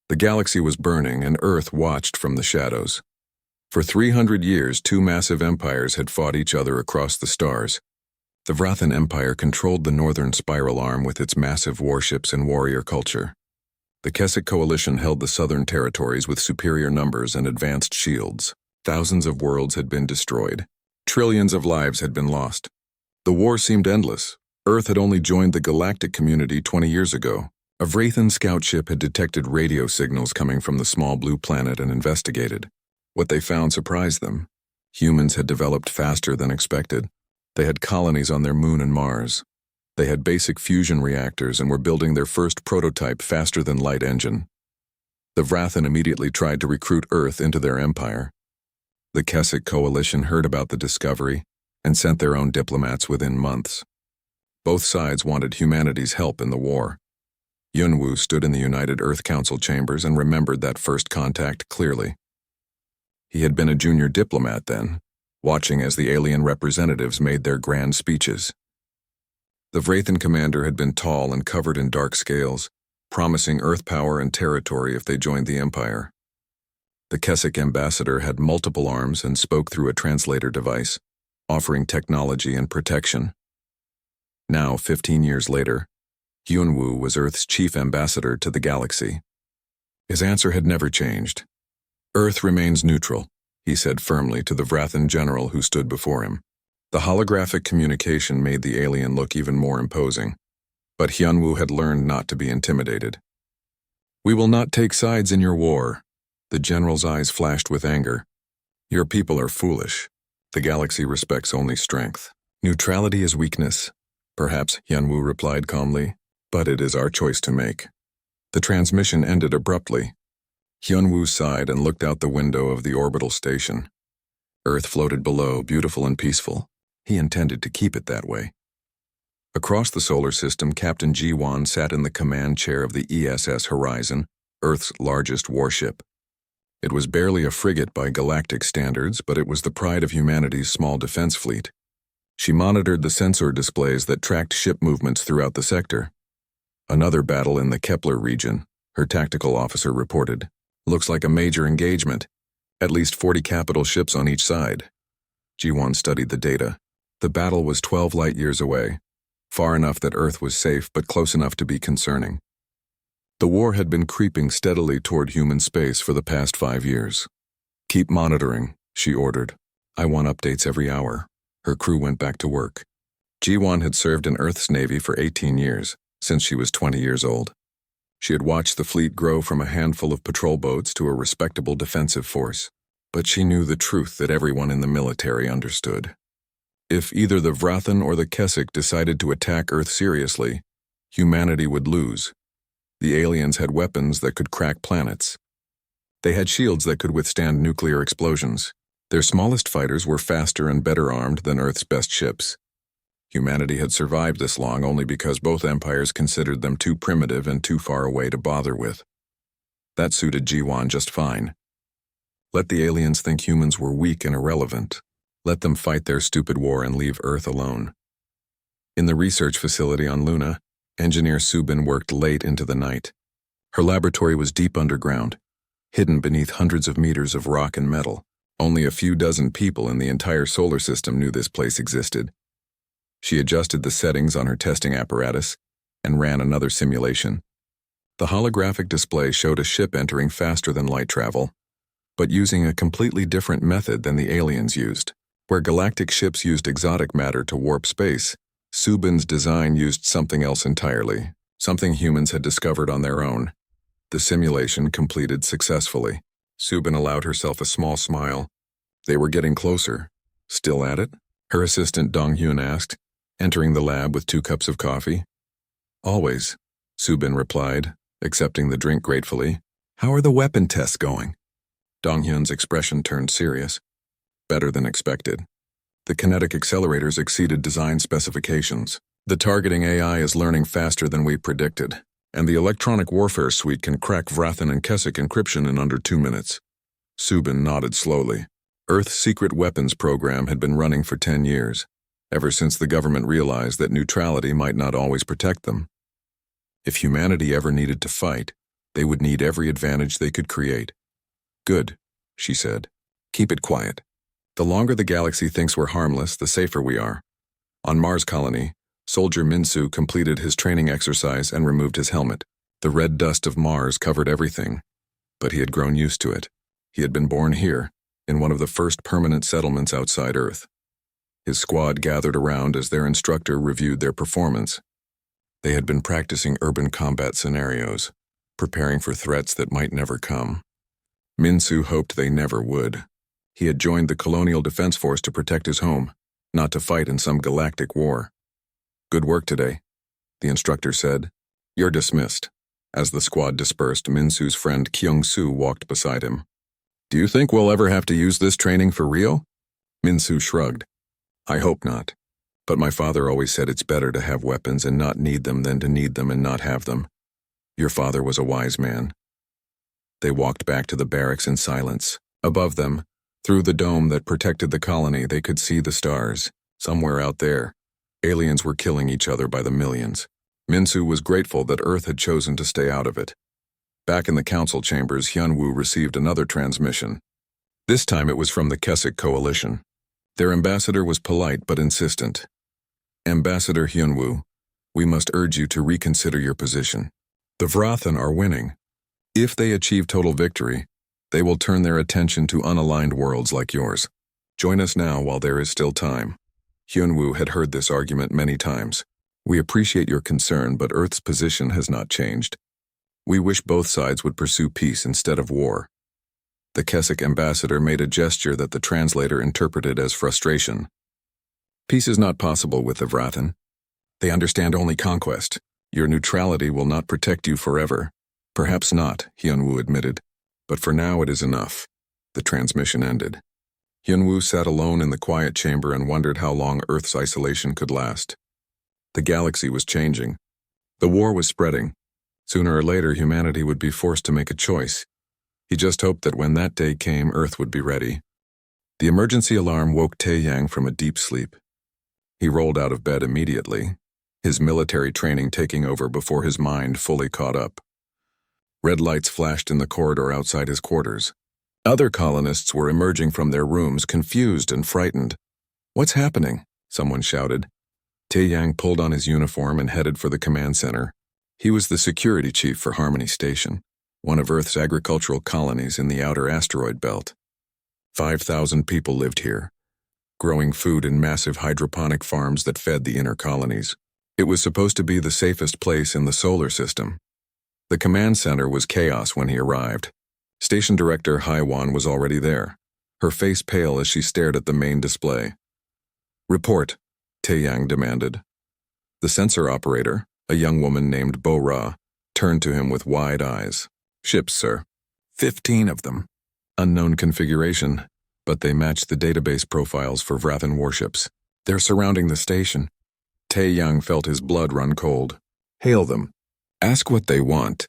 The galaxy was burning, and Earth watched from the shadows. For 300 years, two massive empires had fought each other across the stars. The Vrathan Empire controlled the northern spiral arm with its massive warships and warrior culture. The Keswick Coalition held the southern territories with superior numbers and advanced shields. Thousands of worlds had been destroyed. Trillions of lives had been lost. The war seemed endless. Earth had only joined the galactic community 20 years ago. A Vrathan scout ship had detected radio signals coming from the small blue planet and investigated. What they found surprised them. Humans had developed faster than expected. They had colonies on their moon and Mars. They had basic fusion reactors and were building their first prototype faster than light engine. The Vrathan immediately tried to recruit Earth into their empire. The Keswick Coalition heard about the discovery and sent their own diplomats within months. Both sides wanted humanity's help in the war. Yunwu stood in the United Earth Council chambers and remembered that first contact clearly. He had been a junior diplomat then, watching as the alien representatives made their grand speeches. The Vrathan commander had been tall and covered in dark scales, promising Earth power and territory if they joined the Empire. The Keswick ambassador had multiple arms and spoke through a translator device, offering technology and protection. Now, 15 years later, Yunwu was Earth's chief ambassador to the galaxy. His answer had never changed. Earth remains neutral, he said firmly to the Vrathan general who stood before him. The holographic communication made the alien look even more imposing, but Hyunwoo had learned not to be intimidated. "We will not take sides in your war." The general's eyes flashed with anger. "Your people are foolish. The galaxy respects only strength. Neutrality is weakness." "Perhaps," Hyunwoo replied calmly, "but it is our choice to make." The transmission ended abruptly. Hyunwoo sighed and looked out the window of the orbital station. Earth floated below, beautiful and peaceful. He intended to keep it that way. Across the solar system, Captain Ji-won sat in the command chair of the ESS Horizon, Earth's largest warship. It was barely a frigate by galactic standards, but it was the pride of humanity's small defense fleet. She monitored the sensor displays that tracked ship movements throughout the sector. "Another battle in the Kepler region," her tactical officer reported. "Looks like a major engagement. At least 40 capital ships on each side." Ji-won studied the data. The battle was 12 light-years away, far enough that Earth was safe but close enough to be concerning. The war had been creeping steadily toward human space for the past 5 years. "Keep monitoring," she ordered. "I want updates every hour." Her crew went back to work. Ji-won had served in Earth's Navy for 18 years, since she was 20 years old. She had watched the fleet grow from a handful of patrol boats to a respectable defensive force, but she knew the truth that everyone in the military understood. If either the Vrathan or the Keswick decided to attack Earth seriously, humanity would lose. The aliens had weapons that could crack planets. They had shields that could withstand nuclear explosions. Their smallest fighters were faster and better armed than Earth's best ships. Humanity had survived this long only because both empires considered them too primitive and too far away to bother with. That suited Ji-won just fine. Let the aliens think humans were weak and irrelevant. Let them fight their stupid war and leave Earth alone. In the research facility on Luna, engineer Subin worked late into the night. Her laboratory was deep underground, hidden beneath hundreds of meters of rock and metal. Only a few dozen people in the entire solar system knew this place existed. She adjusted the settings on her testing apparatus and ran another simulation. The holographic display showed a ship entering faster than light travel, but using a completely different method than the aliens used. Where galactic ships used exotic matter to warp space, Subin's design used something else entirely, something humans had discovered on their own. The simulation completed successfully. Subin allowed herself a small smile. They were getting closer. "Still at it?" her assistant Dong-hyun asked, entering the lab with 2 cups of coffee. "Always," Subin replied, accepting the drink gratefully. "How are the weapon tests going?" Dong-hyun's expression turned serious. "Better than expected. The kinetic accelerators exceeded design specifications. The targeting AI is learning faster than we predicted, and the electronic warfare suite can crack Vrathan and Keswick encryption in under 2 minutes." Subin nodded slowly. Earth's secret weapons program had been running for 10 years, ever since the government realized that neutrality might not always protect them. If humanity ever needed to fight, They would need every advantage they could create. Good, she said. Keep it quiet. The longer the galaxy thinks we're harmless, the safer we are. On Mars colony, Soldier Minsu completed his training exercise and removed his helmet. The red dust of Mars covered everything, but he had grown used to it. He had been born here, in one of the first permanent settlements outside Earth. His squad gathered around as their instructor reviewed their performance. They had been practicing urban combat scenarios, preparing for threats that might never come. Minsu hoped they never would. He had joined the Colonial Defense Force to protect his home, not to fight in some galactic war. Good work today, the instructor said. You're dismissed. As the squad dispersed, Minsu's friend Kyung-soo walked beside him. Do you think we'll ever have to use this training for real? Minsu shrugged. I hope not. But my father always said it's better to have weapons and not need them than to need them and not have them. Your father was a wise man. They walked back to the barracks in silence. Above them, through the dome that protected the colony, they could see the stars. Somewhere out there, aliens were killing each other by the millions. Minsu was grateful that Earth had chosen to stay out of it. Back in the council chambers, Hyunwoo received another transmission. This time it was from the Keswick Coalition. Their ambassador was polite but insistent. Ambassador Hyunwoo, we must urge you to reconsider your position. The Vrathan are winning. If they achieve total victory, they will turn their attention to unaligned worlds like yours. Join us now while there is still time. Hyunwoo had heard this argument many times. We appreciate your concern, but Earth's position has not changed. We wish both sides would pursue peace instead of war. The Keswick ambassador made a gesture that the translator interpreted as frustration. Peace is not possible with the Vrathan. They understand only conquest. Your neutrality will not protect you forever. Perhaps not, Hyunwoo admitted. But for now it is enough. The transmission ended. Hyunwoo sat alone in the quiet chamber and wondered how long Earth's isolation could last. The galaxy was changing. The war was spreading. Sooner or later, humanity would be forced to make a choice. He just hoped that when that day came, Earth would be ready. The emergency alarm woke Tae-yang from a deep sleep. He rolled out of bed immediately, his military training taking over before his mind fully caught up. Red lights flashed in the corridor outside his quarters. Other colonists were emerging from their rooms, confused and frightened. What's happening? Someone shouted. Tae-yang pulled on his uniform and headed for the command center. He was the security chief for Harmony Station, one of Earth's agricultural colonies in the outer asteroid belt. 5,000 people lived here, growing food in massive hydroponic farms that fed the inner colonies. It was supposed to be the safest place in the solar system. The command center was chaos when he arrived. Station Director Haiwan was already there, her face pale as she stared at the main display. Report, Tae-yang demanded. The sensor operator, a young woman named Bo-Ra, turned to him with wide eyes. Ships, sir. 15 of them. Unknown configuration, but they matched the database profiles for Vrathan warships. They're surrounding the station. Tae-yang felt his blood run cold. Hail them. Ask what they want.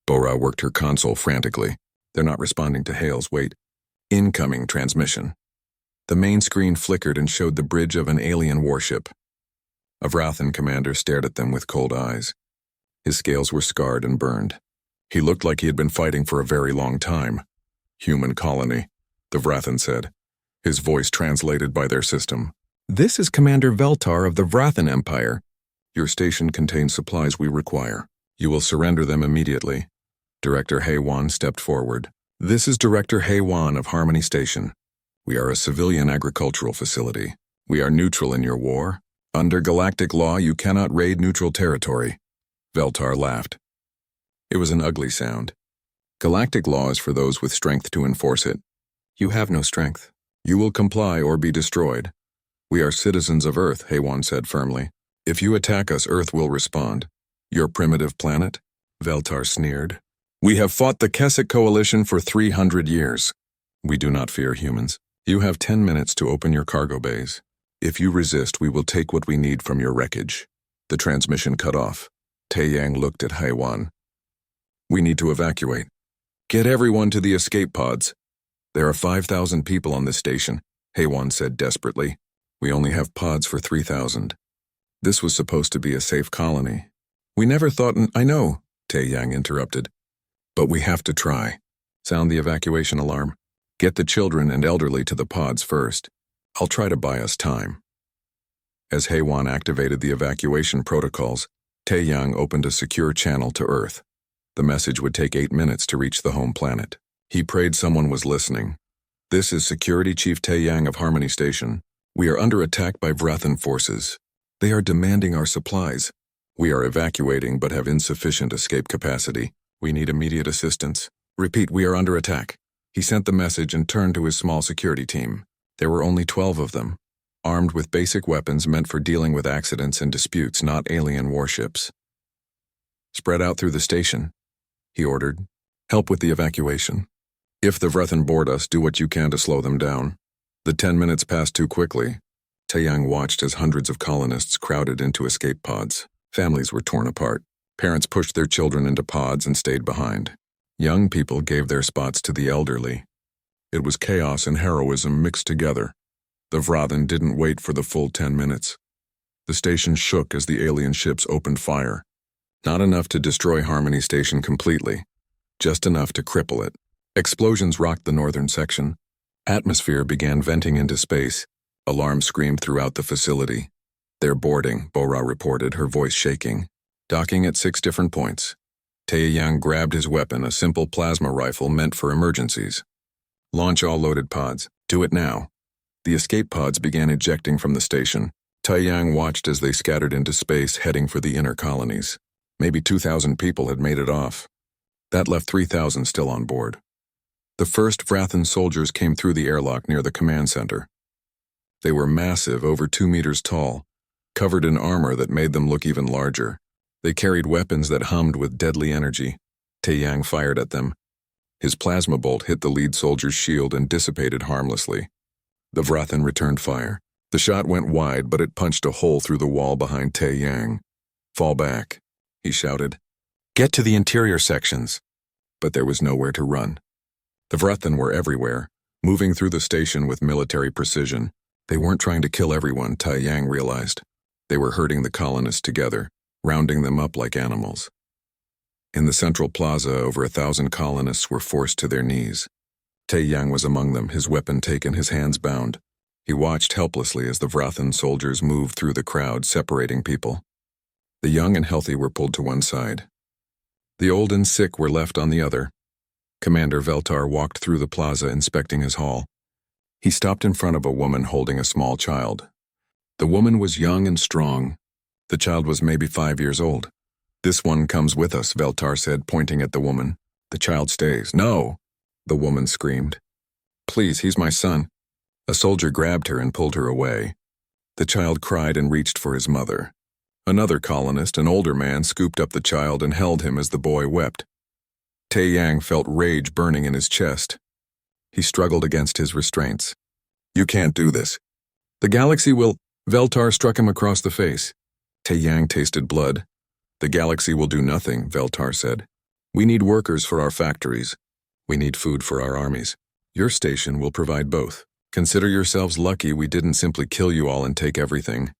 Bo-Ra worked her console frantically. They're not responding to hails. Wait. Incoming transmission. The main screen flickered and showed the bridge of an alien warship. A Vrathan commander stared at them with cold eyes. His scales were scarred and burned. He looked like he had been fighting for a very long time. Human colony, the Vrathan said, his voice translated by their system. This is Commander Veltar of the Vrathan Empire. Your station contains supplies we require. You will surrender them immediately. Director Haiwan stepped forward. This is Director Haiwan of Harmony Station. We are a civilian agricultural facility. We are neutral in your war. Under galactic law, you cannot raid neutral territory. Veltar laughed. It was an ugly sound. Galactic law is for those with strength to enforce it. You have no strength. You will comply or be destroyed. We are citizens of Earth, Haiwan said firmly. If you attack us, Earth will respond. Your primitive planet? Veltar sneered. We have fought the Keswick Coalition for 300 years. We do not fear humans. You have 10 minutes to open your cargo bays. If you resist, we will take what we need from your wreckage. The transmission cut off. Tae-yang looked at Haiwan. We need to evacuate. Get everyone to the escape pods. There are 5,000 people on this station, Haiwan said desperately. We only have pods for 3,000. This was supposed to be a safe colony. We never thought I know, Tae-yang interrupted. But we have to try. Sound the evacuation alarm. Get the children and elderly to the pods first. I'll try to buy us time. As Heywan activated the evacuation protocols, Taeyang opened a secure channel to Earth. The message would take 8 minutes to reach the home planet. He prayed someone was listening. This is Security Chief Taeyang of Harmony Station. We are under attack by Vrathan forces. They are demanding our supplies. We are evacuating but have insufficient escape capacity. We need immediate assistance. Repeat, we are under attack. He sent the message and turned to his small security team. There were only 12 of them, armed with basic weapons meant for dealing with accidents and disputes, not alien warships. Spread out through the station, he ordered. Help with the evacuation. If the Vrathan board us, do what you can to slow them down. The 10 minutes passed too quickly. Taeyang watched as hundreds of colonists crowded into escape pods. Families were torn apart. Parents pushed their children into pods and stayed behind. Young people gave their spots to the elderly. It was chaos and heroism mixed together. The Vrathan didn't wait for the full 10 minutes. The station shook as the alien ships opened fire. Not enough to destroy Harmony Station completely, just enough to cripple it. Explosions rocked the northern section. Atmosphere began venting into space. Alarms screamed throughout the facility. They're boarding, Bora reported, her voice shaking. Docking at 6 different points. Taeyang grabbed his weapon, a simple plasma rifle meant for emergencies. Launch all loaded pods. Do it now. The escape pods began ejecting from the station. Taeyang watched as they scattered into space, heading for the inner colonies. Maybe 2,000 people had made it off. That left 3,000 still on board. The first Vrathan soldiers came through the airlock near the command center. They were massive, over 2 meters tall, covered in armor that made them look even larger. They carried weapons that hummed with deadly energy. Taeyang fired at them. His plasma bolt hit the lead soldier's shield and dissipated harmlessly. The Vrathan returned fire. The shot went wide, but it punched a hole through the wall behind Taeyang. Fall back, he shouted. Get to the interior sections. But there was nowhere to run. The Vrathan were everywhere, moving through the station with military precision. They weren't trying to kill everyone, Taeyang realized. They were herding the colonists together, rounding them up like animals. In the central plaza, over 1,000 colonists were forced to their knees. Taeyang was among them, his weapon taken, his hands bound. He watched helplessly as the Vrathan soldiers moved through the crowd, separating people. The young and healthy were pulled to one side. The old and sick were left on the other. Commander Veltar walked through the plaza, inspecting his hall. He stopped in front of a woman holding a small child. The woman was young and strong. The child was maybe 5 years old. This one comes with us, Veltar said, pointing at the woman. The child stays. No, the woman screamed. Please, he's my son. A soldier grabbed her and pulled her away. The child cried and reached for his mother. Another colonist, an older man, scooped up the child and held him as the boy wept. Taeyang felt rage burning in his chest. He struggled against his restraints. You can't do this. The galaxy will... Veltar struck him across the face. Taeyang tasted blood. The galaxy will do nothing, Veltar said. We need workers for our factories. We need food for our armies. Your station will provide both. Consider yourselves lucky we didn't simply kill you all and take everything.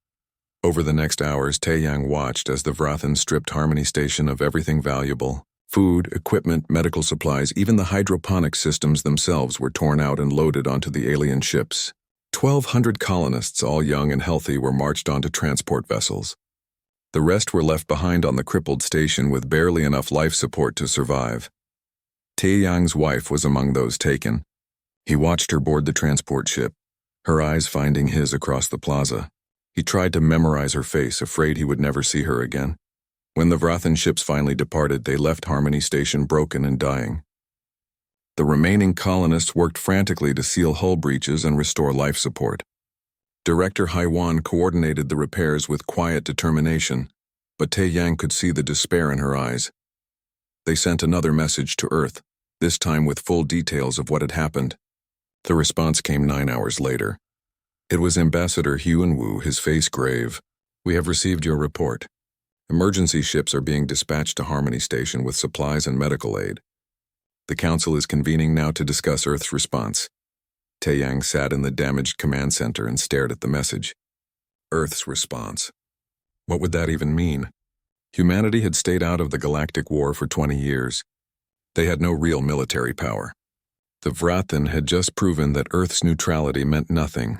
Over the next hours, Taeyang watched as the Vrathan stripped Harmony Station of everything valuable. Food, equipment, medical supplies, even the hydroponic systems themselves were torn out and loaded onto the alien ships. 1,200 colonists, all young and healthy, were marched onto transport vessels. The rest were left behind on the crippled station with barely enough life support to survive. Taeyang's wife was among those taken. He watched her board the transport ship, her eyes finding his across the plaza. He tried to memorize her face, afraid he would never see her again. When the Vrathan ships finally departed, they left Harmony Station broken and dying. The remaining colonists worked frantically to seal hull breaches and restore life support. Director Haiwan coordinated the repairs with quiet determination, but Taeyang could see the despair in her eyes. They sent another message to Earth, this time with full details of what had happened. The response came 9 hours later. It was Ambassador Hyun-woo, his face grave. We have received your report. Emergency ships are being dispatched to Harmony Station with supplies and medical aid. The Council is convening now to discuss Earth's response. Taeyang sat in the damaged command center and stared at the message. Earth's response. What would that even mean? Humanity had stayed out of the Galactic War for 20 years. They had no real military power. The Vrathan had just proven that Earth's neutrality meant nothing.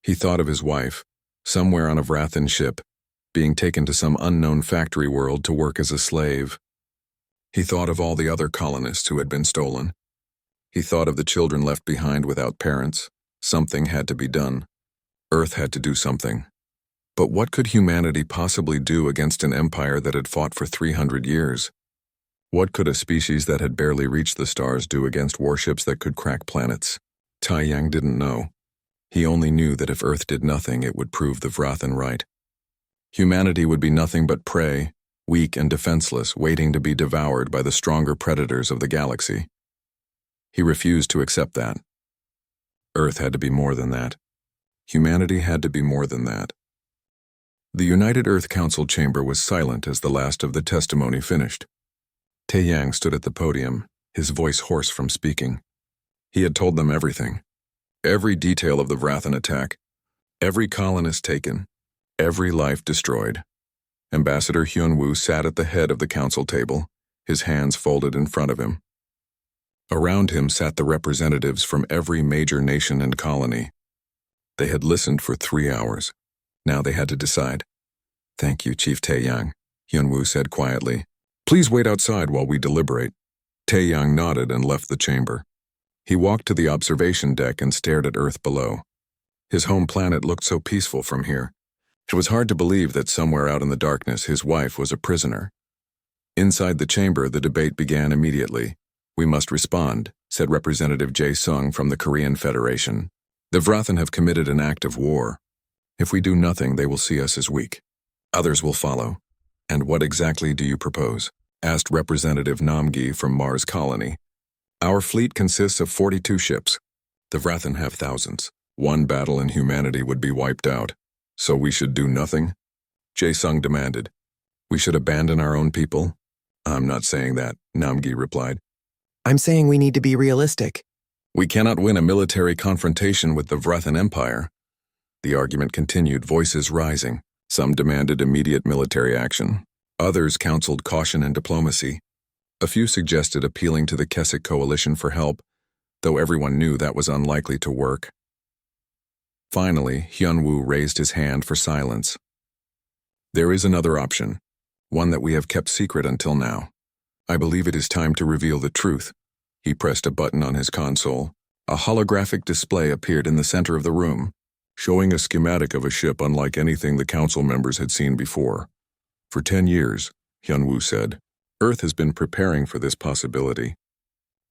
He thought of his wife, somewhere on a Vrathan ship, being taken to some unknown factory world to work as a slave. He thought of all the other colonists who had been stolen. He thought of the children left behind without parents. Something had to be done. Earth had to do something. But what could humanity possibly do against an empire that had fought for 300 years? What could a species that had barely reached the stars do against warships that could crack planets? Tai Yang didn't know. He only knew that if Earth did nothing, it would prove the Vrathan right. Humanity would be nothing but prey, weak and defenseless, waiting to be devoured by the stronger predators of the galaxy. He refused to accept that. Earth had to be more than that. Humanity had to be more than that. The United Earth Council chamber was silent as the last of the testimony finished. Tai Yang stood at the podium, his voice hoarse from speaking. He had told them everything. Every detail of the Vrathan attack. Every colonist taken. Every life destroyed. Ambassador Hyun-woo sat at the head of the council table, his hands folded in front of him. Around him sat the representatives from every major nation and colony. They had listened for 3 hours. Now they had to decide. "Thank you, Chief Tae-yang," Hyun-woo said quietly. "Please wait outside while we deliberate." Tae-yang nodded and left the chamber. He walked to the observation deck and stared at Earth below. His home planet looked so peaceful from here. It was hard to believe that somewhere out in the darkness his wife was a prisoner. Inside the chamber, the debate began immediately. "We must respond," said Representative Jae-sung from the Korean Federation. "The Vrathan have committed an act of war. If we do nothing, they will see us as weak. Others will follow." "And what exactly do you propose?" asked Representative Namgi from Mars Colony. "Our fleet consists of 42 ships. The Vrathan have thousands. One battle and humanity would be wiped out. So we should do nothing?" Jae-sung demanded. "We should abandon our own people?" "I'm not saying that," Namgi replied. "I'm saying we need to be realistic." "We cannot win a military confrontation with the Vrathan Empire." The argument continued, voices rising. Some demanded immediate military action. Others counseled caution and diplomacy. A few suggested appealing to the Keswick Coalition for help, though everyone knew that was unlikely to work. Finally, Hyun-woo raised his hand for silence. "There is another option, one that we have kept secret until now. I believe it is time to reveal the truth." He pressed a button on his console. A holographic display appeared in the center of the room, showing a schematic of a ship unlike anything the council members had seen before. "For 10 years, Hyun-woo said, Earth has been preparing for this possibility.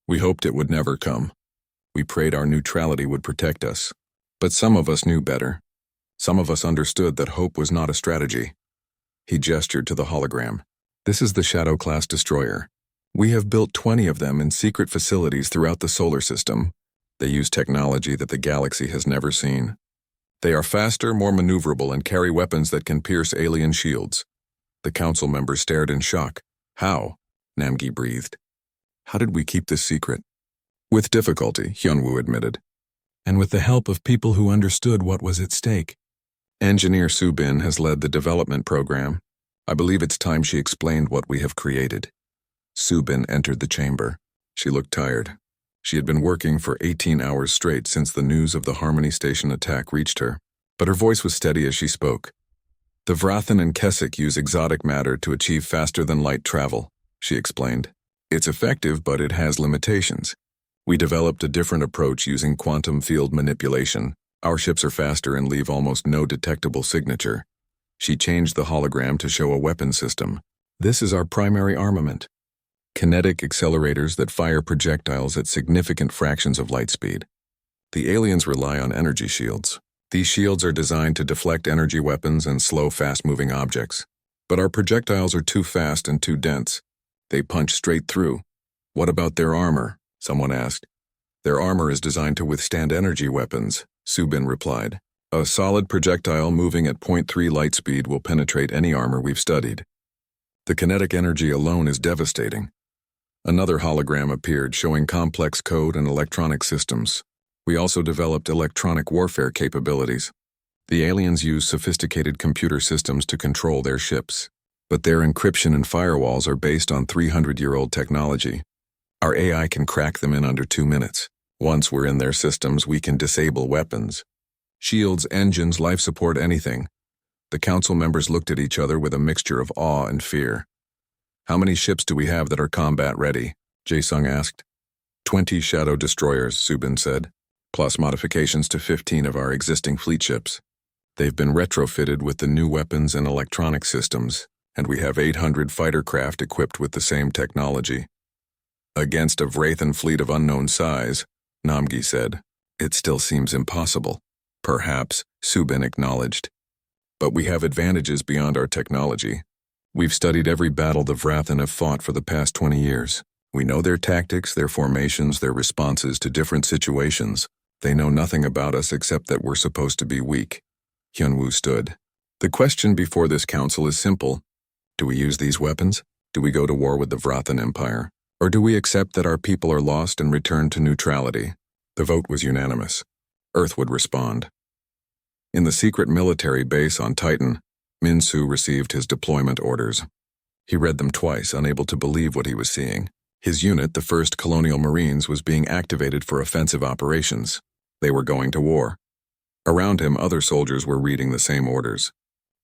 We hoped it would never come. We prayed our neutrality would protect us. But some of us knew better. Some of us understood that hope was not a strategy." He gestured to the hologram. "This is the Shadow-class destroyer. We have built 20 of them in secret facilities throughout the solar system. They use technology that the galaxy has never seen. They are faster, more maneuverable, and carry weapons that can pierce alien shields." The council members stared in shock. "How?" Namgi breathed. "How did we keep this secret?" "With difficulty," Hyun-woo admitted. "And with the help of people who understood what was at stake. Engineer Soo-bin has led the development program. I believe it's time she explained what we have created." Soo-bin entered the chamber. She looked tired. She had been working for 18 hours straight since the news of the Harmony Station attack reached her, but her voice was steady as she spoke. "The Vrathan and Keswick use exotic matter to achieve faster-than-light travel," she explained. "It's effective, but it has limitations. We developed a different approach using quantum field manipulation. Our ships are faster and leave almost no detectable signature." She changed the hologram to show a weapon system. "This is our primary armament. Kinetic accelerators that fire projectiles at significant fractions of light speed. The aliens rely on energy shields. These shields are designed to deflect energy weapons and slow fast-moving objects. But our projectiles are too fast and too dense. They punch straight through." "What about their armor?" someone asked. "Their armor is designed to withstand energy weapons," Soo-bin replied. "A solid projectile moving at 0.3 light speed will penetrate any armor we've studied. The kinetic energy alone is devastating." Another hologram appeared showing complex code and electronic systems. "We also developed electronic warfare capabilities. The aliens use sophisticated computer systems to control their ships, but their encryption and firewalls are based on 300-year-old technology. Our AI can crack them in under 2 minutes. Once we're in their systems, we can disable weapons. Shields, engines, life support, anything. The council members looked at each other with a mixture of awe and fear. How many ships do we have that are combat ready? Jae-sung asked. 20 shadow destroyers, Subin said, plus modifications to 15 of our existing fleet ships. They've been retrofitted with the new weapons and electronic systems, and we have 800 fighter craft equipped with the same technology. Against a Vrathan fleet of unknown size, Namgi said, it still seems impossible. Perhaps, Subin acknowledged. But we have advantages beyond our technology. We've studied every battle the Vrathan have fought for the past 20 years. We know their tactics, their formations, their responses to different situations. They know nothing about us except that we're supposed to be weak. Hyunwoo stood. The question before this council is simple. Do we use these weapons? Do we go to war with the Vrathan Empire? Or do we accept that our people are lost and return to neutrality? The vote was unanimous. Earth would respond. In the secret military base on Titan, Min-soo received his deployment orders. He read them twice, unable to believe what he was seeing. His unit, the 1st Colonial Marines, was being activated for offensive operations. They were going to war. Around him, other soldiers were reading the same orders.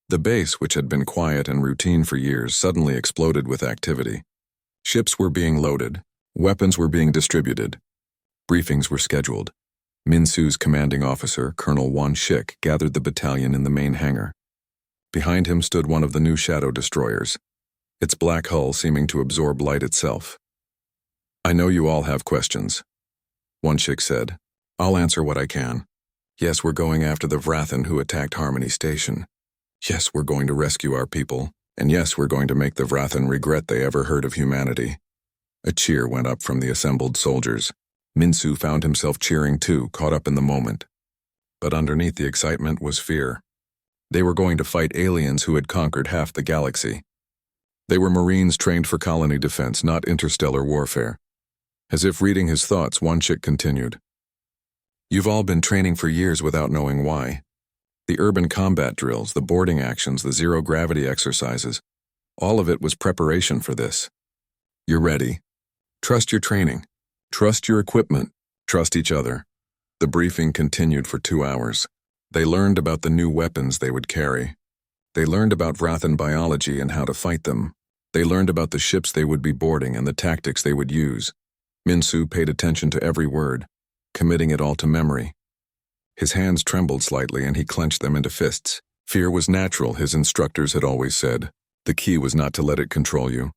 The base, which had been quiet and routine for years, suddenly exploded with activity. Ships were being loaded. Weapons were being distributed. Briefings were scheduled. Min-soo's commanding officer, Colonel Won-shik, gathered the battalion in the main hangar. Behind him stood one of the new shadow destroyers, its black hull seeming to absorb light itself. I know you all have questions, Won-shik said. I'll answer what I can. Yes, we're going after the Vrathan who attacked Harmony Station. Yes, we're going to rescue our people. And yes, we're going to make the Vrathan regret they ever heard of humanity. A cheer went up from the assembled soldiers. Min-soo found himself cheering too, caught up in the moment. But underneath the excitement was fear. They were going to fight aliens who had conquered half the galaxy. They were Marines trained for colony defense, not interstellar warfare. As if reading his thoughts, Won-shik continued. You've all been training for years without knowing why. The urban combat drills, the boarding actions, the zero-gravity exercises, all of it was preparation for this. You're ready. Trust your training. Trust your equipment. Trust each other. The briefing continued for 2 hours. They learned about the new weapons they would carry. They learned about Vrathan biology and how to fight them. They learned about the ships they would be boarding and the tactics they would use. Min-soo paid attention to every word, committing it all to memory. His hands trembled slightly and he clenched them into fists. Fear was natural, his instructors had always said. The key was not to let it control you.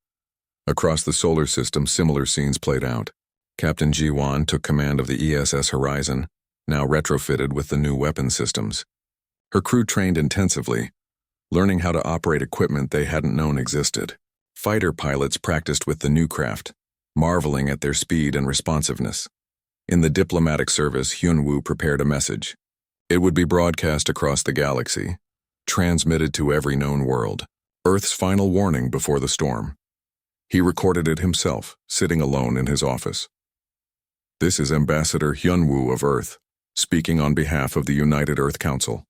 Across the solar system, similar scenes played out. Captain Ji-won took command of the ESS Horizon, now retrofitted with the new weapon systems. Her crew trained intensively, learning how to operate equipment they hadn't known existed. Fighter pilots practiced with the new craft, marveling at their speed and responsiveness. In the diplomatic service, Hyunwoo prepared a message. It would be broadcast across the galaxy, transmitted to every known world. Earth's final warning before the storm. He recorded it himself, sitting alone in his office. This is Ambassador Hyunwoo of Earth, speaking on behalf of the United Earth Council.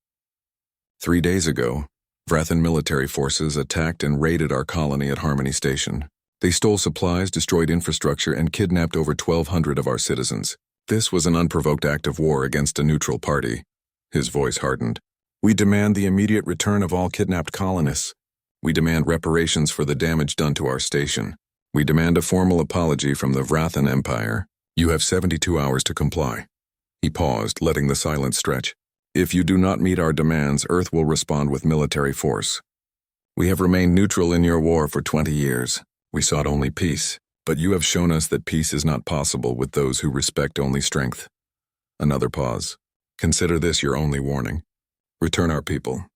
3 days ago, Vrathan military forces attacked and raided our colony at Harmony Station. They stole supplies, destroyed infrastructure, and kidnapped over 1,200 of our citizens. This was an unprovoked act of war against a neutral party. His voice hardened. We demand the immediate return of all kidnapped colonists. We demand reparations for the damage done to our station. We demand a formal apology from the Vrathan Empire. You have 72 hours to comply. He paused, letting the silence stretch. If you do not meet our demands, Earth will respond with military force. We have remained neutral in your war for 20 years. We sought only peace, but you have shown us that peace is not possible with those who respect only strength. Another pause. Consider this your only warning. Return our people,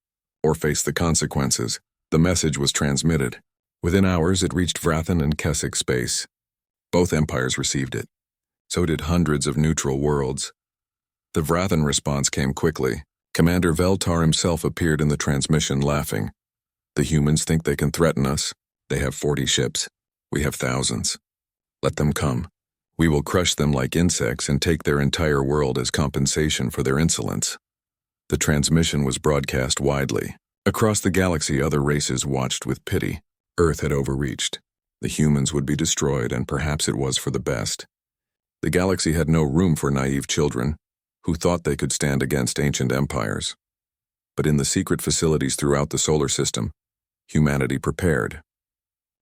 or face the consequences. The message was transmitted. Within hours, it reached Vrathan and Keswick space. Both empires received it. So did hundreds of neutral worlds. The Vrathan response came quickly. Commander Veltar himself appeared in the transmission, laughing. The humans think they can threaten us. They have 40 ships. We have thousands. Let them come. We will crush them like insects and take their entire world as compensation for their insolence. The transmission was broadcast widely. Across the galaxy, other races watched with pity. Earth had overreached. The humans would be destroyed, and perhaps it was for the best. The galaxy had no room for naive children who thought they could stand against ancient empires. But in the secret facilities throughout the solar system, humanity prepared.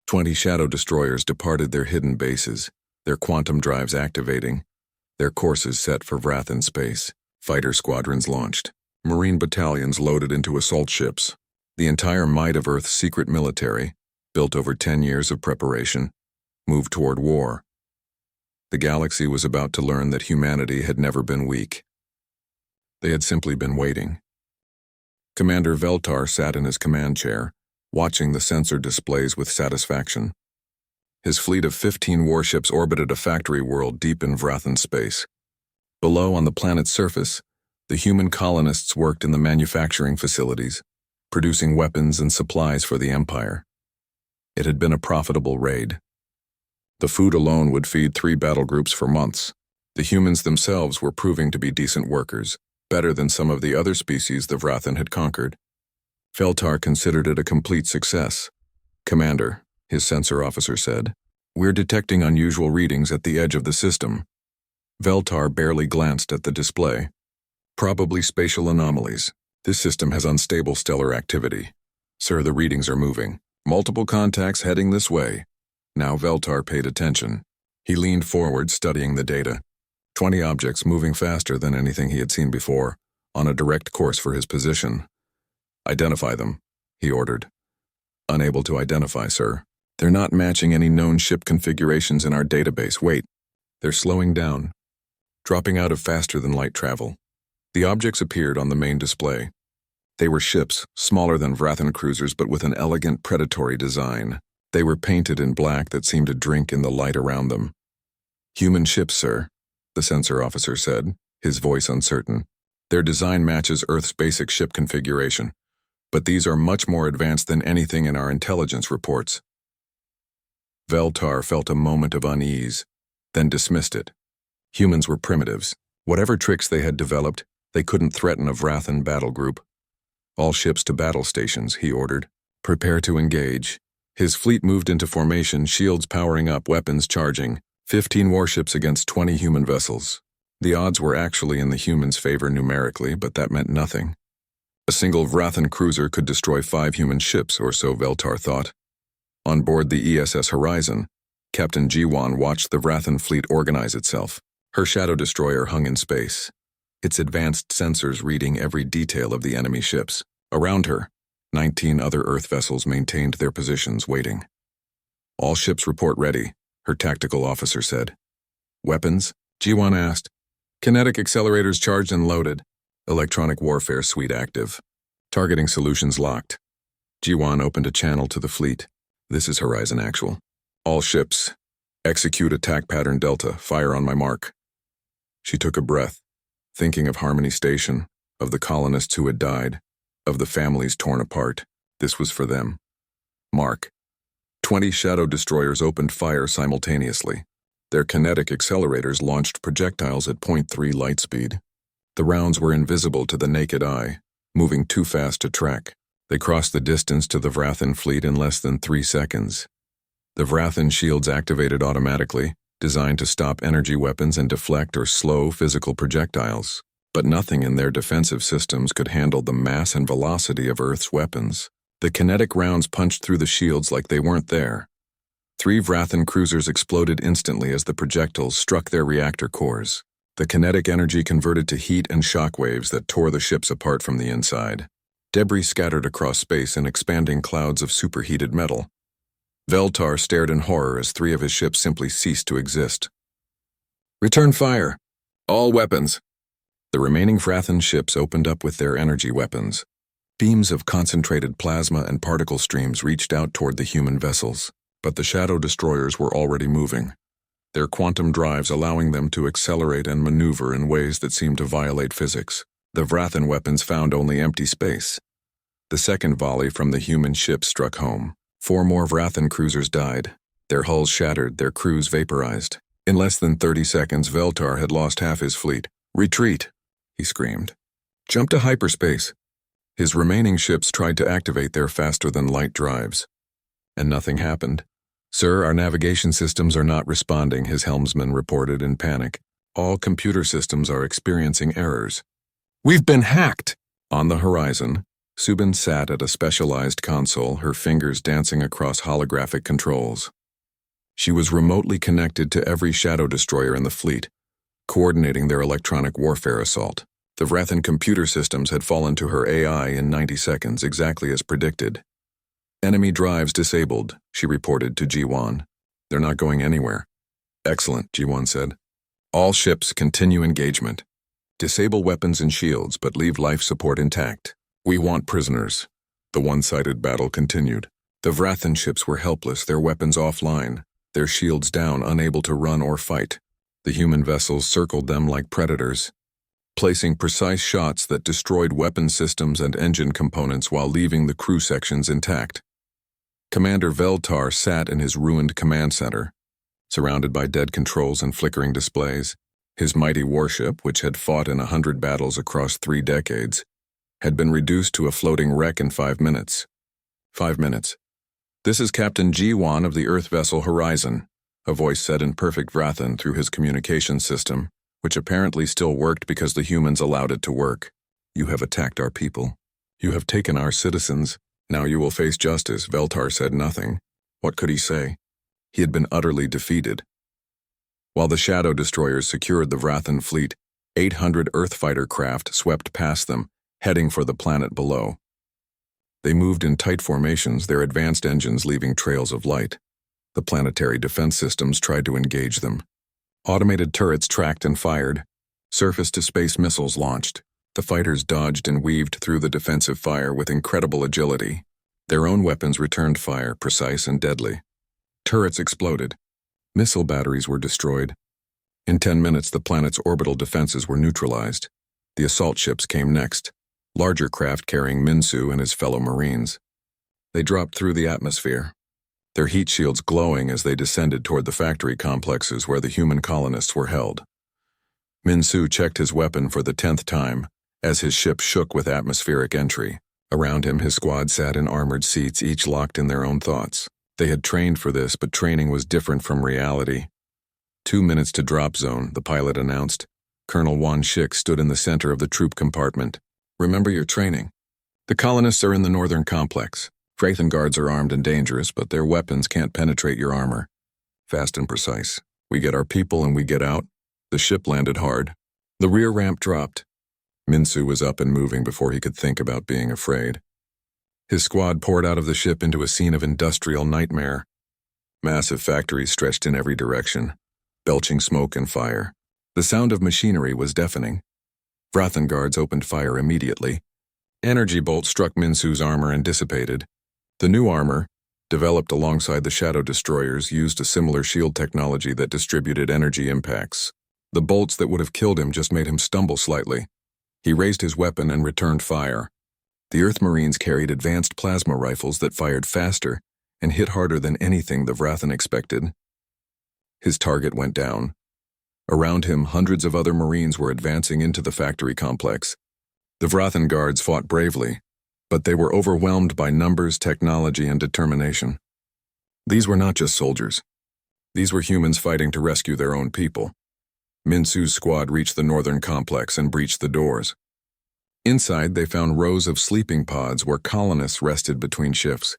20 shadow destroyers departed their hidden bases, their quantum drives activating, their courses set for Vrathan space. Fighter squadrons launched. Marine battalions loaded into assault ships. The entire might of Earth's secret military, built over 10 years of preparation, moved toward war. The galaxy was about to learn that humanity had never been weak. They had simply been waiting. Commander Veltar sat in his command chair, watching the sensor displays with satisfaction. His fleet of 15 warships orbited a factory world deep in Vrathan space. Below, on the planet's surface, the human colonists worked in the manufacturing facilities, producing weapons and supplies for the Empire. It had been a profitable raid. The food alone would feed 3 battle groups for months. The humans themselves were proving to be decent workers, better than some of the other species the Vrathan had conquered. Veltar considered it a complete success. "Commander," his sensor officer said, "we're detecting unusual readings at the edge of the system." Veltar barely glanced at the display. "Probably spatial anomalies. This system has unstable stellar activity. Sir, the readings are moving. Multiple contacts heading this way." Now Veltar paid attention. He leaned forward, studying the data. 20 objects moving faster than anything he had seen before, on a direct course for his position. "Identify them," he ordered. "Unable to identify, sir. They're not matching any known ship configurations in our database. Wait. They're slowing down, dropping out of faster-than-light travel." The objects appeared on the main display. They were ships, smaller than Vrathan cruisers but with an elegant predatory design. They were painted in black that seemed to drink in the light around them. "Human ships, sir," the sensor officer said, his voice uncertain. "Their design matches Earth's basic ship configuration, but these are much more advanced than anything in our intelligence reports." Veltar felt a moment of unease, then dismissed it. Humans were primitives. Whatever tricks they had developed, they couldn't threaten a Vrathan battle group. "All ships to battle stations," he ordered. "Prepare to engage." His fleet moved into formation, shields powering up, weapons charging. 15 warships against 20 human vessels. The odds were actually in the humans' favor numerically, but that meant nothing. A single Vrathan cruiser could destroy 5 human ships, or so Veltar thought. On board the ESS Horizon, Captain Jiwan watched the Vrathan fleet organize itself. Her shadow destroyer hung in space, its advanced sensors reading every detail of the enemy ships. Around her, 19 other Earth vessels maintained their positions, waiting. "All ships report ready," her tactical officer said. "Weapons?" Jiwan asked. "Kinetic accelerators charged and loaded. Electronic warfare suite active. Targeting solutions locked." Jiwan opened a channel to the fleet. "This is Horizon Actual. All ships, execute attack pattern Delta. Fire on my mark." She took a breath, thinking of Harmony Station, of the colonists who had died, of the families torn apart. This was for them. Mark. 20 shadow destroyers opened fire simultaneously. Their kinetic accelerators launched projectiles at 0.3 light speed. The rounds were invisible to the naked eye, moving too fast to track. They crossed the distance to the Vrathan fleet in less than 3 seconds. The Vrathan shields activated automatically, designed to stop energy weapons and deflect or slow physical projectiles. But nothing in their defensive systems could handle the mass and velocity of Earth's weapons. The kinetic rounds punched through the shields like they weren't there. 3 Vrathan cruisers exploded instantly as the projectiles struck their reactor cores. The kinetic energy converted to heat and shock waves that tore the ships apart from the inside. Debris scattered across space in expanding clouds of superheated metal. Veltar stared in horror as 3 of his ships simply ceased to exist. "Return fire! All weapons!" The remaining Vrathan ships opened up with their energy weapons. Beams of concentrated plasma and particle streams reached out toward the human vessels, but the shadow destroyers were already moving, their quantum drives allowing them to accelerate and maneuver in ways that seemed to violate physics. The Vrathan weapons found only empty space. The second volley from the human ships struck home. 4 more Vrathan cruisers died, their hulls shattered, their crews vaporized. In less than 30 seconds, Veltar had lost half his fleet. "Retreat!" he screamed. "Jump to hyperspace!" His remaining ships tried to activate their faster-than-light drives, and nothing happened. "Sir, our navigation systems are not responding," his helmsman reported in panic. "All computer systems are experiencing errors." "We've been hacked!" On the horizon, Subin sat at a specialized console, her fingers dancing across holographic controls. She was remotely connected to every shadow destroyer in the fleet, coordinating their electronic warfare assault. The Vrathan computer systems had fallen to her AI in 90 seconds, exactly as predicted. "Enemy drives disabled," she reported to G1. "They're not going anywhere." "Excellent," G1 said. "All ships continue engagement. Disable weapons and shields, but leave life support intact. We want prisoners." The one-sided battle continued. The Vrathan ships were helpless, their weapons offline, their shields down, unable to run or fight. The human vessels circled them like predators, placing precise shots that destroyed weapon systems and engine components while leaving the crew sections intact. Commander Veltar sat in his ruined command center, surrounded by dead controls and flickering displays. His mighty warship, which had fought in 100 battles across 3 decades, had been reduced to a floating wreck in 5 minutes. 5 minutes. "This is Captain G1 of the Earth vessel Horizon," a voice said in perfect Vrathan through his communication system, which apparently still worked because the humans allowed it to work. "You have attacked our people. You have taken our citizens. Now you will face justice." Veltar said nothing. What could he say? He had been utterly defeated. While the shadow destroyers secured the Vrathan fleet, 800 Earthfighter craft swept past them, heading for the planet below. They moved in tight formations, their advanced engines leaving trails of light. The planetary defense systems tried to engage them. Automated turrets tracked and fired. Surface-to-space missiles launched. The fighters dodged and weaved through the defensive fire with incredible agility. Their own weapons returned fire, precise and deadly. Turrets exploded. Missile batteries were destroyed. In 10 minutes, the planet's orbital defenses were neutralized. The assault ships came next, larger craft carrying Minsu and his fellow Marines. They dropped through the atmosphere, their heat shields glowing as they descended toward the factory complexes where the human colonists were held. Minsu checked his weapon for the 10th time as his ship shook with atmospheric entry. Around him, his squad sat in armored seats, each locked in their own thoughts. They had trained for this, but training was different from reality. 2 minutes to drop zone, the pilot announced. Colonel Wan Shik stood in the center of the troop compartment. "Remember your training. The colonists are in the northern complex. Vrathan guards are armed and dangerous, but their weapons can't penetrate your armor. Fast and precise. We get our people and we get out." The ship landed hard. The rear ramp dropped. Minsu was up and moving before he could think about being afraid. His squad poured out of the ship into a scene of industrial nightmare. Massive factories stretched in every direction, belching smoke and fire. The sound of machinery was deafening. Vrathan guards opened fire immediately. Energy bolts struck Minsu's armor and dissipated. The new armor, developed alongside the shadow destroyers, used a similar shield technology that distributed energy impacts. The bolts that would have killed him just made him stumble slightly. He raised his weapon and returned fire. The Earth Marines carried advanced plasma rifles that fired faster and hit harder than anything the Vrathan expected. His target went down. Around him, hundreds of other Marines were advancing into the factory complex. The Vrathan guards fought bravely, but they were overwhelmed by numbers, technology, and determination. These were not just soldiers. These were humans fighting to rescue their own people. Minsu's squad reached the northern complex and breached the doors. Inside, they found rows of sleeping pods where colonists rested between shifts.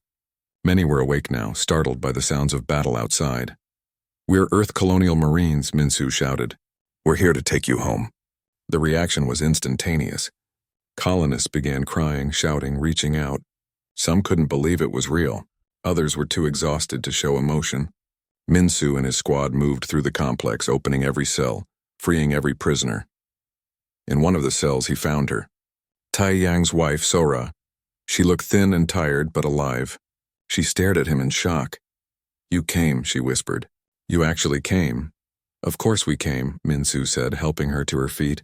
Many were awake now, startled by the sounds of battle outside. "We're Earth Colonial Marines," Minsu shouted. "We're here to take you home." The reaction was instantaneous. Colonists began crying, shouting, reaching out. Some couldn't believe it was real. Others were too exhausted to show emotion. Minsu and his squad moved through the complex, opening every cell, freeing every prisoner. In one of the cells, he found her. Tai Yang's wife, Sora. She looked thin and tired, but alive. She stared at him in shock. "You came," she whispered. "You actually came." "Of course we came," Minsu said, helping her to her feet.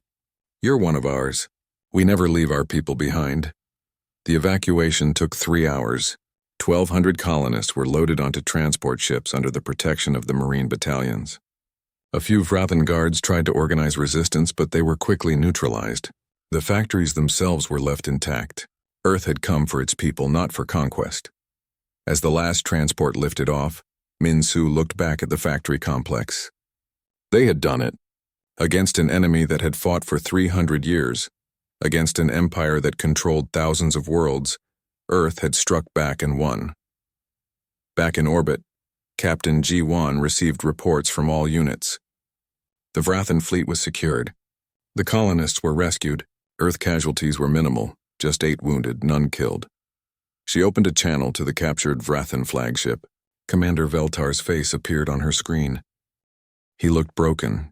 "You're one of ours. We never leave our people behind." The evacuation took 3 hours. 1,200 colonists were loaded onto transport ships under the protection of the Marine battalions. A few Vrathan guards tried to organize resistance, but they were quickly neutralized. The factories themselves were left intact. Earth had come for its people, not for conquest. As the last transport lifted off, Min-Su looked back at the factory complex. They had done it. Against an enemy that had fought for 300 years, against an empire that controlled thousands of worlds, Earth had struck back and won. Back in orbit, Captain Ji-Wan received reports from all units. The Vrathan fleet was secured. The colonists were rescued. Earth casualties were minimal, just 8 wounded, none killed. She opened a channel to the captured Vrathan flagship. Commander Veltar's face appeared on her screen. He looked broken.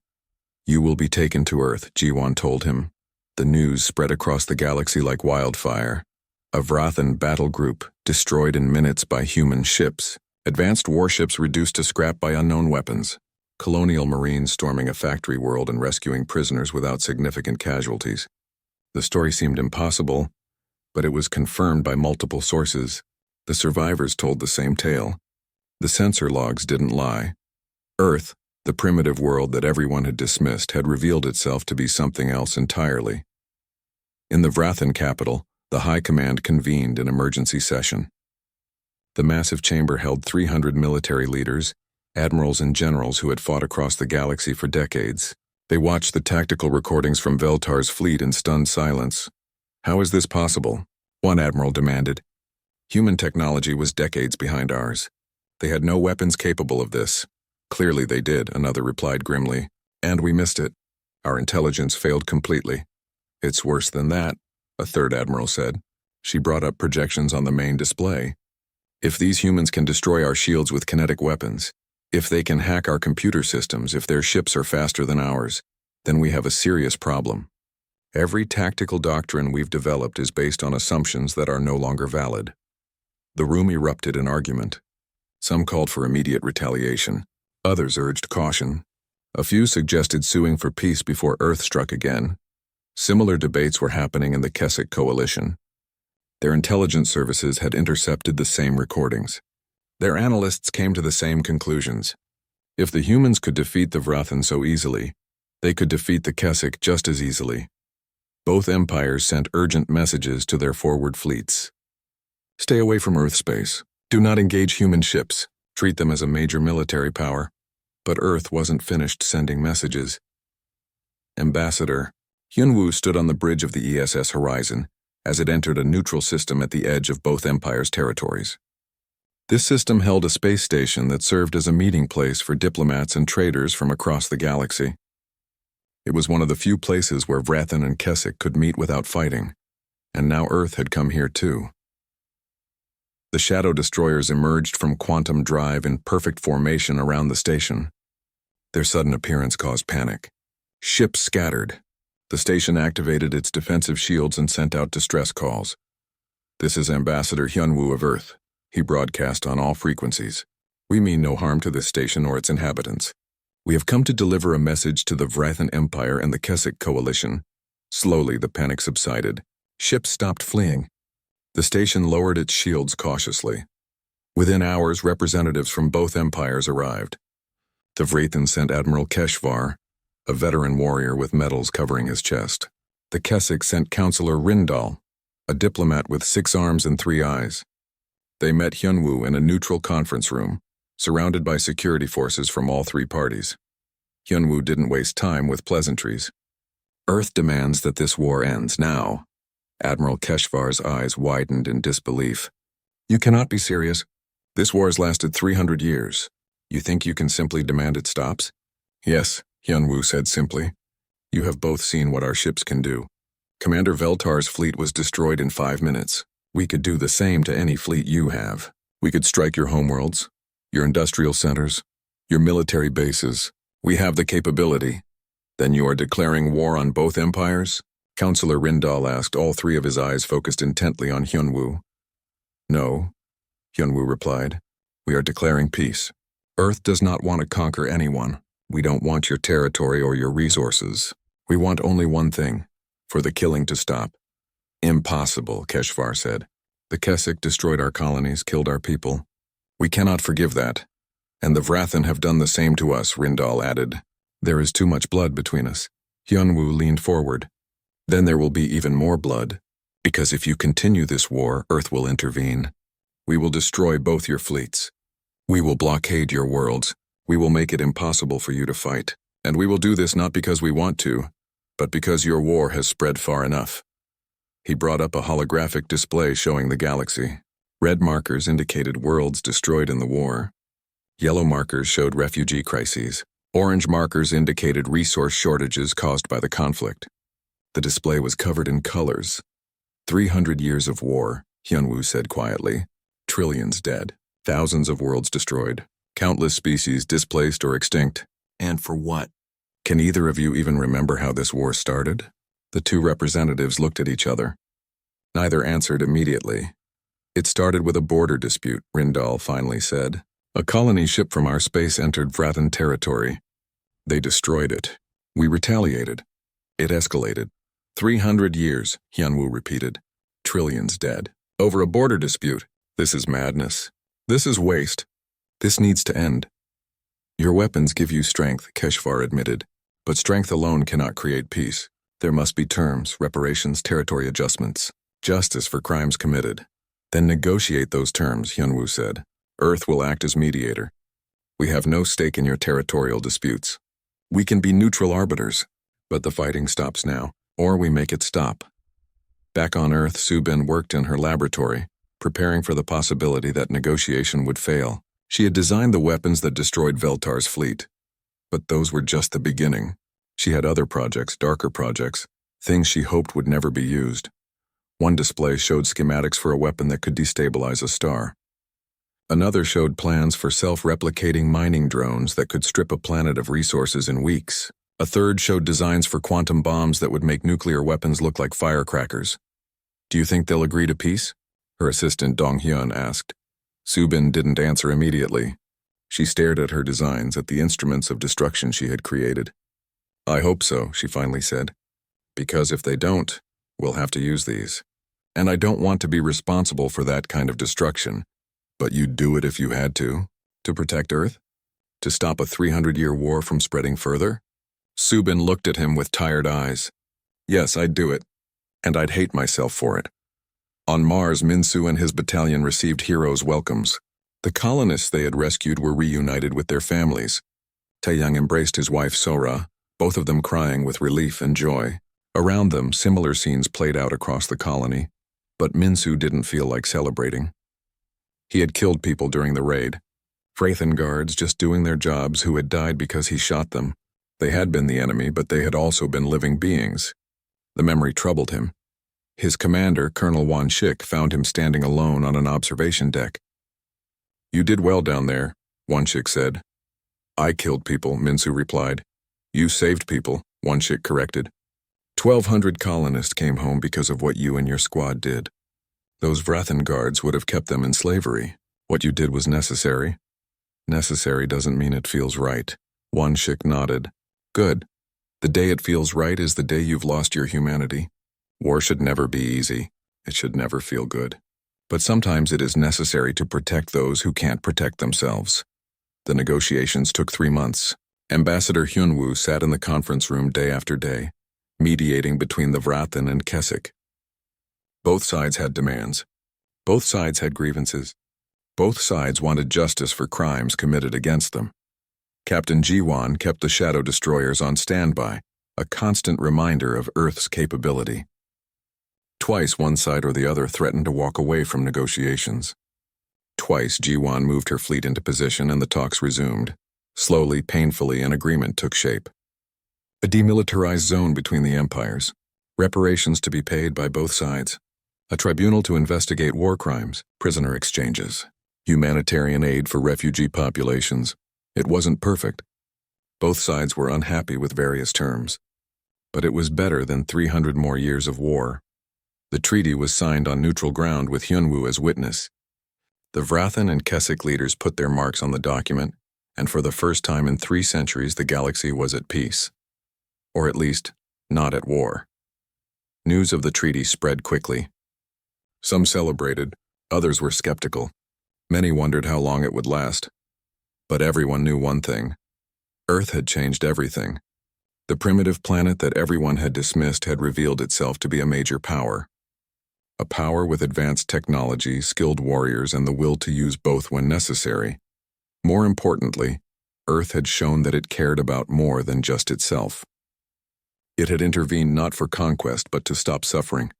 "You will be taken to Earth," Ji-Wan told him. The news spread across the galaxy like wildfire. A Vrathan battle group, destroyed in minutes by human ships. Advanced warships reduced to scrap by unknown weapons. Colonial marines storming a factory world and rescuing prisoners without significant casualties. The story seemed impossible, but it was confirmed by multiple sources. The survivors told the same tale. The sensor logs didn't lie. Earth, the primitive world that everyone had dismissed, had revealed itself to be something else entirely. In the Vrathan capital, the High Command convened an emergency session. The massive chamber held 300 military leaders, admirals and generals who had fought across the galaxy for decades. They watched the tactical recordings from Veltar's fleet in stunned silence. "How is this possible?" one admiral demanded. "Human technology was decades behind ours. They had no weapons capable of this." "Clearly they did," another replied grimly. "And we missed it. Our intelligence failed completely." "It's worse than that," a third admiral said. She brought up projections on the main display. "If these humans can destroy our shields with kinetic weapons, if they can hack our computer systems, if their ships are faster than ours, then we have a serious problem. Every tactical doctrine we've developed is based on assumptions that are no longer valid." The room erupted in argument. Some called for immediate retaliation. Others urged caution. A few suggested suing for peace before Earth struck again. Similar debates were happening in the Keswick Coalition. Their intelligence services had intercepted the same recordings. Their analysts came to the same conclusions. If the humans could defeat the Vrathan so easily, they could defeat the Keswick just as easily. Both empires sent urgent messages to their forward fleets. "Stay away from Earth space. Do not engage human ships. Treat them as a major military power." But Earth wasn't finished sending messages. Ambassador Hyunwoo stood on the bridge of the ESS Horizon as it entered a neutral system at the edge of both empires' territories. This system held a space station that served as a meeting place for diplomats and traders from across the galaxy. It was one of the few places where Vrathan and Keswick could meet without fighting, and now Earth had come here too. The shadow destroyers emerged from quantum drive in perfect formation around the station. Their sudden appearance caused panic. Ships scattered. The station activated its defensive shields and sent out distress calls. "This is Ambassador Hyunwoo of Earth," he broadcast on all frequencies. "We mean no harm to this station or its inhabitants. We have come to deliver a message to the Vrathan Empire and the Keswick Coalition." Slowly, the panic subsided. Ships stopped fleeing. The station lowered its shields cautiously. Within hours, representatives from both empires arrived. The Vrathan sent Admiral Keshvar, a veteran warrior with medals covering his chest. The Keswick sent Counselor Rindal, a diplomat with 6 arms and 3 eyes. They met Hyunwoo in a neutral conference room, surrounded by security forces from all 3 parties. Hyunwoo didn't waste time with pleasantries. "Earth demands that this war ends now." Admiral Keshvar's eyes widened in disbelief. "You cannot be serious. This war has lasted 300 years. You think you can simply demand it stops?" "Yes," Hyunwoo said simply. "You have both seen what our ships can do. Commander Veltar's fleet was destroyed in 5 minutes. We could do the same to any fleet you have. We could strike your homeworlds, your industrial centers, your military bases. We have the capability. Then you are declaring war on both empires?" Counselor Rindal asked, all 3 of his eyes focused intently on Hyunwoo. "No," Hyunwoo replied. "We are declaring peace. Earth does not want to conquer anyone. We don't want your territory or your resources. We want only one thing, for the killing to stop." "Impossible," Keshvar said. "The Keswick destroyed our colonies, killed our people. We cannot forgive that. And the Vrathan have done the same to us," Rindal added. "There is too much blood between us." Hyunwoo leaned forward. "Then there will be even more blood, because if you continue this war, Earth will intervene. We will destroy both your fleets. We will blockade your worlds. We will make it impossible for you to fight. And we will do this not because we want to, but because your war has spread far enough. He brought up a holographic display showing the galaxy. Red markers indicated worlds destroyed in the war. Yellow markers showed refugee crises. Orange markers indicated resource shortages caused by the conflict. The display was covered in colors. 300 years of war, Hyunwoo said quietly. Trillions dead. Thousands of worlds destroyed. Countless species displaced or extinct. And for what? Can either of you even remember how this war started? The two representatives looked at each other. Neither answered immediately. It started with a border dispute, Rindal finally said. A colony ship from our space entered Vrathan territory. They destroyed it. We retaliated. It escalated. 300 years, Hyunwoo repeated. Trillions dead. Over a border dispute. This is madness. This is waste. This needs to end. Your weapons give you strength, Keshvar admitted. But strength alone cannot create peace. There must be terms, reparations, territory adjustments. Justice for crimes committed. Then negotiate those terms, Hyunwoo said. Earth will act as mediator. We have no stake in your territorial disputes. We can be neutral arbiters, but the fighting stops now, or we make it stop. Back on Earth, Subin worked in her laboratory, preparing for the possibility that negotiation would fail. She had designed the weapons that destroyed Veltar's fleet. But those were just the beginning. She had other projects, darker projects, things she hoped would never be used. One display showed schematics for a weapon that could destabilize a star. Another showed plans for self-replicating mining drones that could strip a planet of resources in weeks. A third showed designs for quantum bombs that would make nuclear weapons look like firecrackers. Do you think they'll agree to peace? Her assistant Dong-hyun asked. Subin didn't answer immediately. She stared at her designs, at the instruments of destruction she had created. I hope so, she finally said. Because if they don't, we'll have to use these. And I don't want to be responsible for that kind of destruction. But you'd do it if you had to? To protect Earth? To stop a 300-year war from spreading further? Subin looked at him with tired eyes. Yes, I'd do it. And I'd hate myself for it. On Mars, Minsu and his battalion received heroes' welcomes. The colonists they had rescued were reunited with their families. Taeyang embraced his wife Sora, both of them crying with relief and joy. Around them, similar scenes played out across the colony, but Minsu didn't feel like celebrating. He had killed people during the raid. Vrathan guards just doing their jobs who had died because he shot them. They had been the enemy, but they had also been living beings. The memory troubled him. His commander, Colonel Wan-shik, found him standing alone on an observation deck. You did well down there, Wan-shik said. I killed people, Minsu replied. You saved people, Wan-shik corrected. 1,200 colonists came home because of what you and your squad did. Those Vrathan guards would have kept them in slavery. What you did was necessary. Necessary doesn't mean it feels right. Wan-shik nodded. Good. The day it feels right is the day you've lost your humanity. War should never be easy. It should never feel good. But sometimes it is necessary to protect those who can't protect themselves. The negotiations took 3 months. Ambassador Hyunwoo sat in the conference room day after day, mediating between the Vrathan and Keswick. Both sides had demands. Both sides had grievances. Both sides wanted justice for crimes committed against them. Captain Ji-won kept the shadow destroyers on standby, a constant reminder of Earth's capability. Twice one side or the other threatened to walk away from negotiations. Twice Ji-won moved her fleet into position and the talks resumed. Slowly, painfully, an agreement took shape. A demilitarized zone between the empires. Reparations to be paid by both sides. A tribunal to investigate war crimes, prisoner exchanges. Humanitarian aid for refugee populations. It wasn't perfect. Both sides were unhappy with various terms. But it was better than 300 more years of war. The treaty was signed on neutral ground with Hyunwoo as witness. The Vrathan and Keswick leaders put their marks on the document, and for the first time in 3 centuries the galaxy was at peace. Or at least, not at war. News of the treaty spread quickly. Some celebrated, others were skeptical. Many wondered how long it would last. But everyone knew one thing. Earth had changed everything. The primitive planet that everyone had dismissed had revealed itself to be a major power. A power with advanced technology, skilled warriors, and the will to use both when necessary. More importantly, Earth had shown that it cared about more than just itself. It had intervened not for conquest but to stop suffering.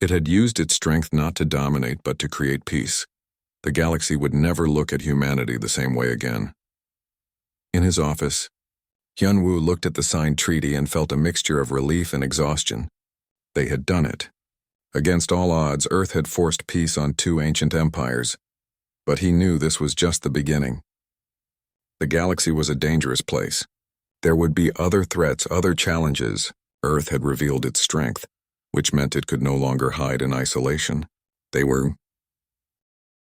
It had used its strength not to dominate but to create peace. The galaxy would never look at humanity the same way again. In his office, Hyun-woo looked at the signed treaty and felt a mixture of relief and exhaustion. They had done it. Against all odds, Earth had forced peace on two ancient empires, but he knew this was just the beginning. The galaxy was a dangerous place. There would be other threats, other challenges. Earth had revealed its strength, which meant it could no longer hide in isolation. They were